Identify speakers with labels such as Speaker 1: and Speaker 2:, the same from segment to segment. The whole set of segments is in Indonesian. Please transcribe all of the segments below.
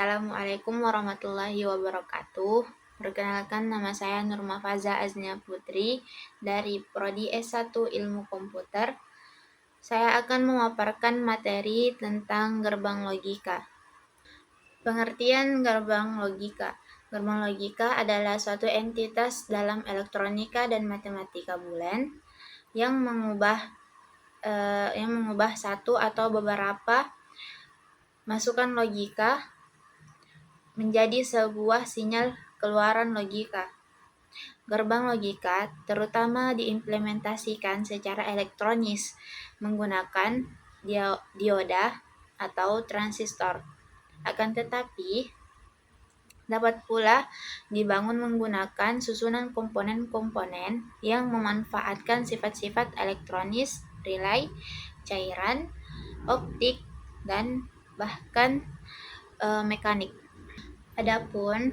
Speaker 1: Assalamualaikum warahmatullahi wabarakatuh. Perkenalkan, nama saya Nurma Faza Aznia Putri dari Prodi S1 Ilmu Komputer. Saya akan memaparkan materi tentang gerbang logika. Pengertian gerbang logika. Gerbang logika adalah suatu entitas dalam elektronika dan matematika bulan yang mengubah satu atau beberapa masukan logika menjadi sebuah sinyal keluaran logika. Gerbang logika terutama diimplementasikan secara elektronis menggunakan dioda atau transistor. Akan tetapi, dapat pula dibangun menggunakan susunan komponen-komponen yang memanfaatkan sifat-sifat elektronis, relay, cairan, optik, dan bahkan mekanik. Adapun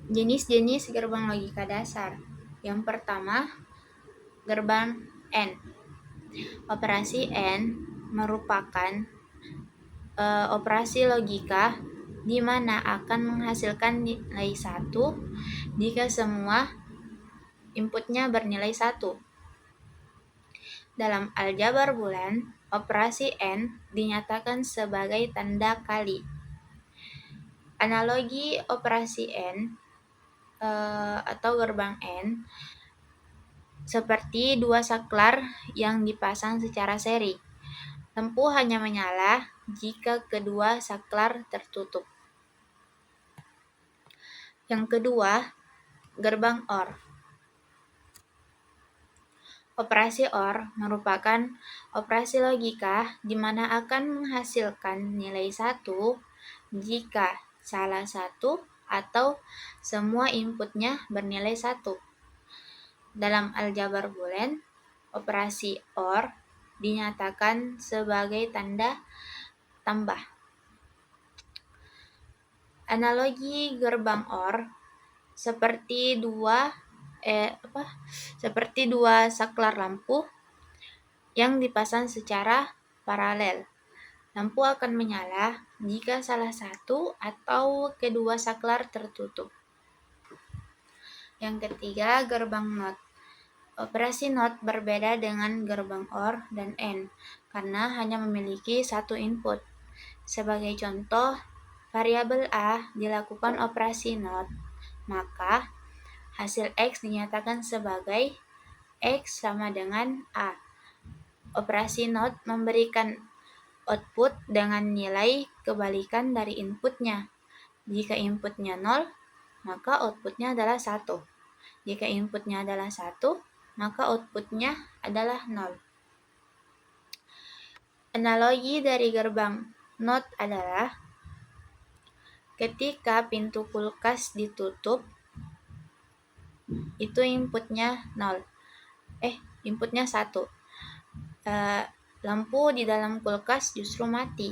Speaker 1: jenis-jenis gerbang logika dasar. Yang pertama, gerbang AND. Operasi AND merupakan operasi logika di mana akan menghasilkan nilai 1 jika semua inputnya bernilai 1. Dalam aljabar bulan, operasi AND dinyatakan sebagai tanda kali. Analogi operasi AND atau gerbang AND seperti dua saklar yang dipasang secara seri. Lampu hanya menyala jika kedua saklar tertutup. Yang kedua, gerbang OR. Operasi OR merupakan operasi logika di mana akan menghasilkan nilai 1 jika salah satu atau semua inputnya bernilai 1. Dalam aljabar bulan, operasi OR dinyatakan sebagai tanda tambah. Analogi gerbang OR seperti dua saklar lampu yang dipasang secara paralel. Lampu akan menyala jika salah satu atau kedua saklar tertutup. Yang ketiga, gerbang NOT. Operasi NOT berbeda dengan gerbang OR dan AND karena hanya memiliki satu input. Sebagai contoh, variabel A dilakukan operasi NOT, maka hasil X dinyatakan sebagai X sama dengan A. Operasi NOT memberikan output dengan nilai kebalikan dari inputnya. Jika inputnya 0, maka outputnya adalah 1. Jika inputnya adalah 1, maka outputnya adalah 0. Analogi dari gerbang NOT adalah ketika pintu kulkas ditutup, itu inputnya 1. Lampu di dalam kulkas justru mati,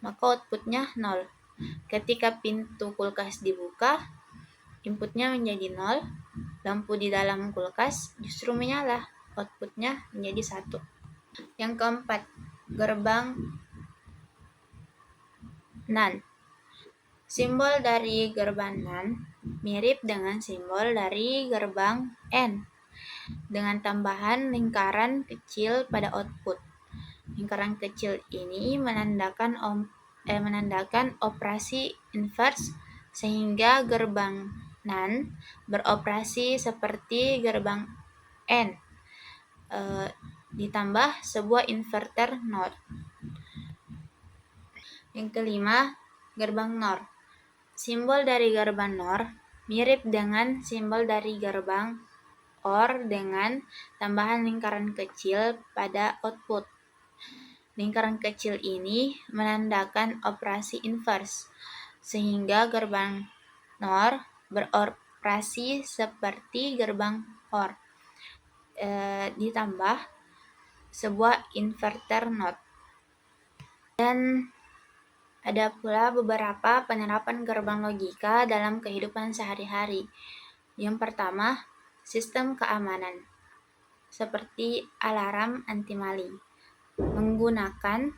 Speaker 1: maka outputnya 0. Ketika pintu kulkas dibuka, inputnya menjadi 0, lampu di dalam kulkas justru menyala, outputnya menjadi 1. Yang keempat, gerbang NAND. Simbol dari gerbang NAND mirip dengan simbol dari gerbang AND dengan tambahan lingkaran kecil pada output. Lingkaran kecil ini menandakan operasi inverse sehingga gerbang NAND beroperasi seperti gerbang AND ditambah sebuah inverter NOR. Yang kelima, gerbang NOR. Simbol dari gerbang NOR mirip dengan simbol dari gerbang OR dengan tambahan lingkaran kecil pada output. Lingkaran kecil ini menandakan operasi inverse, sehingga gerbang NOR beroperasi seperti gerbang OR ditambah sebuah inverter NOT. Dan ada pula beberapa penerapan gerbang logika dalam kehidupan sehari-hari. Yang pertama, sistem keamanan seperti alarm anti maling menggunakan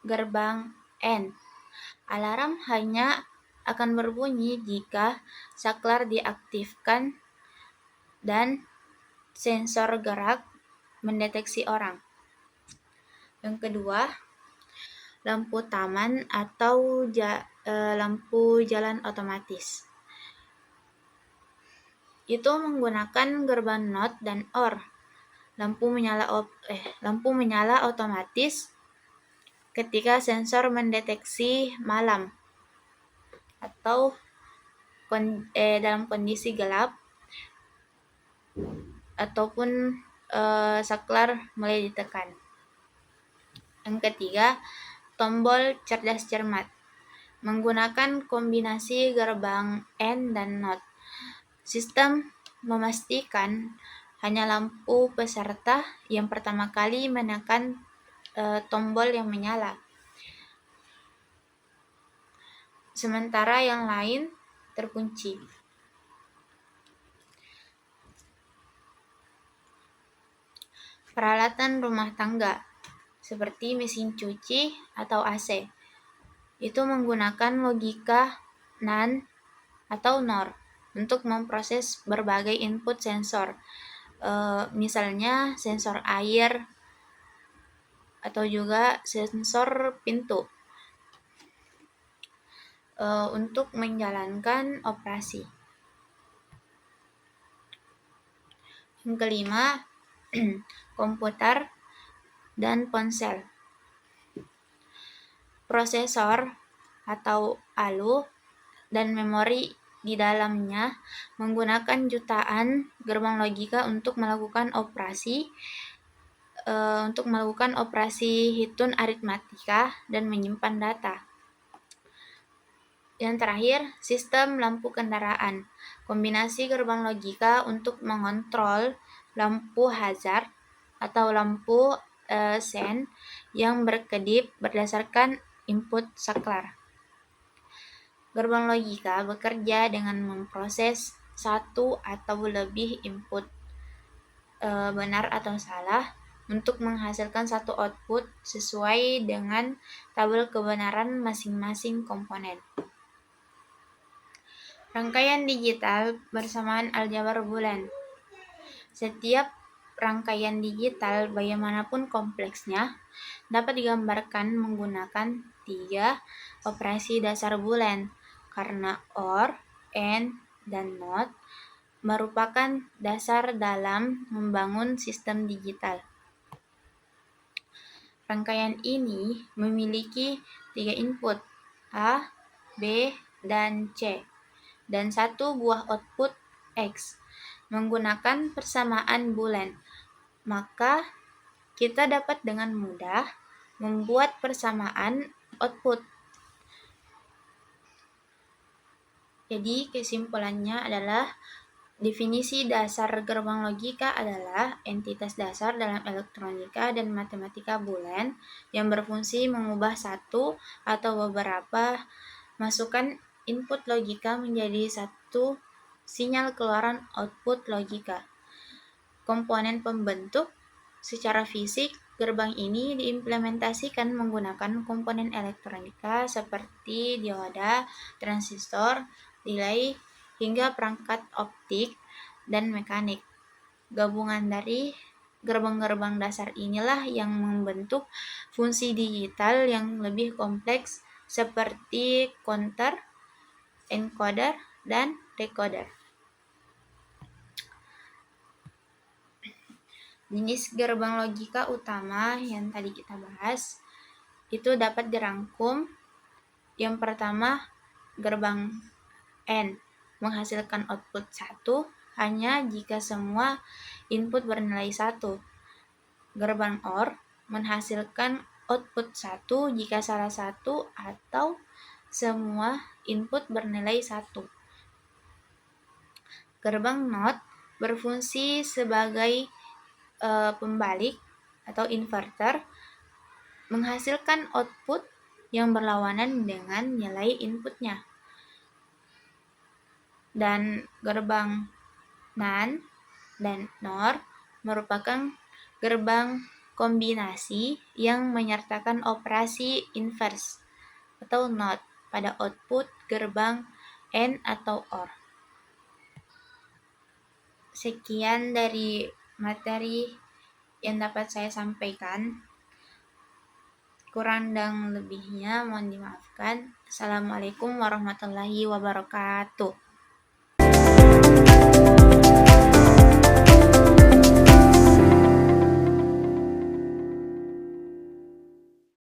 Speaker 1: gerbang AND. Alarm hanya akan berbunyi jika saklar diaktifkan dan sensor gerak mendeteksi orang. Yang kedua, lampu taman atau lampu jalan otomatis. Itu menggunakan gerbang NOT dan OR. Lampu menyala otomatis ketika sensor mendeteksi malam atau dalam kondisi gelap ataupun saklar mulai ditekan. Yang ketiga, tombol cerdas cermat menggunakan kombinasi gerbang N dan NOT. Sistem memastikan hanya lampu peserta yang pertama kali menekan tombol yang menyala, sementara yang lain terkunci. Peralatan rumah tangga seperti mesin cuci atau AC itu menggunakan logika NaN atau NOR untuk memproses berbagai input sensor, misalnya sensor air atau juga sensor pintu, untuk menjalankan operasi. Yang kelima, komputer dan ponsel. Prosesor atau ALU dan memori di dalamnya menggunakan jutaan gerbang logika untuk melakukan operasi hitung aritmatika dan menyimpan data. Yang terakhir, sistem lampu kendaraan. Kombinasi gerbang logika untuk mengontrol lampu hazard atau lampu sen yang berkedip berdasarkan input saklar. Gerbang logika bekerja dengan memproses satu atau lebih input benar atau salah untuk menghasilkan satu output sesuai dengan tabel kebenaran masing-masing komponen. Rangkaian digital bersamaan aljabar bulan. Setiap rangkaian digital bagaimanapun kompleksnya dapat digambarkan menggunakan 3 operasi dasar bulan karena OR, AND, dan NOT merupakan dasar dalam membangun sistem digital. Rangkaian ini memiliki 3 input A, B, dan C dan 1 buah output X menggunakan persamaan bulan. Maka kita dapat dengan mudah membuat persamaan output. Jadi kesimpulannya adalah definisi dasar gerbang logika adalah entitas dasar dalam elektronika dan matematika bulan yang berfungsi mengubah satu atau beberapa masukan input logika menjadi satu sinyal keluaran output logika. Komponen pembentuk secara fisik gerbang ini diimplementasikan menggunakan komponen elektronika seperti dioda, transistor, delay, hingga perangkat optik dan mekanik. Gabungan dari gerbang-gerbang dasar inilah yang membentuk fungsi digital yang lebih kompleks seperti counter, encoder, dan decoder. Jenis gerbang logika utama yang tadi kita bahas itu dapat dirangkum. Yang pertama, gerbang N menghasilkan output 1 hanya jika semua input bernilai 1. Gerbang OR menghasilkan output 1 jika salah satu atau semua input bernilai 1. Gerbang NOT berfungsi sebagai pembalik atau inverter, menghasilkan output yang berlawanan dengan nilai inputnya. Dan gerbang NaN dan NOR merupakan gerbang kombinasi yang menyertakan operasi inverse atau not pada output gerbang AND atau OR. Sekian dari materi yang dapat saya sampaikan. Kurang dan lebihnya mohon dimaafkan. Assalamualaikum warahmatullahi wabarakatuh.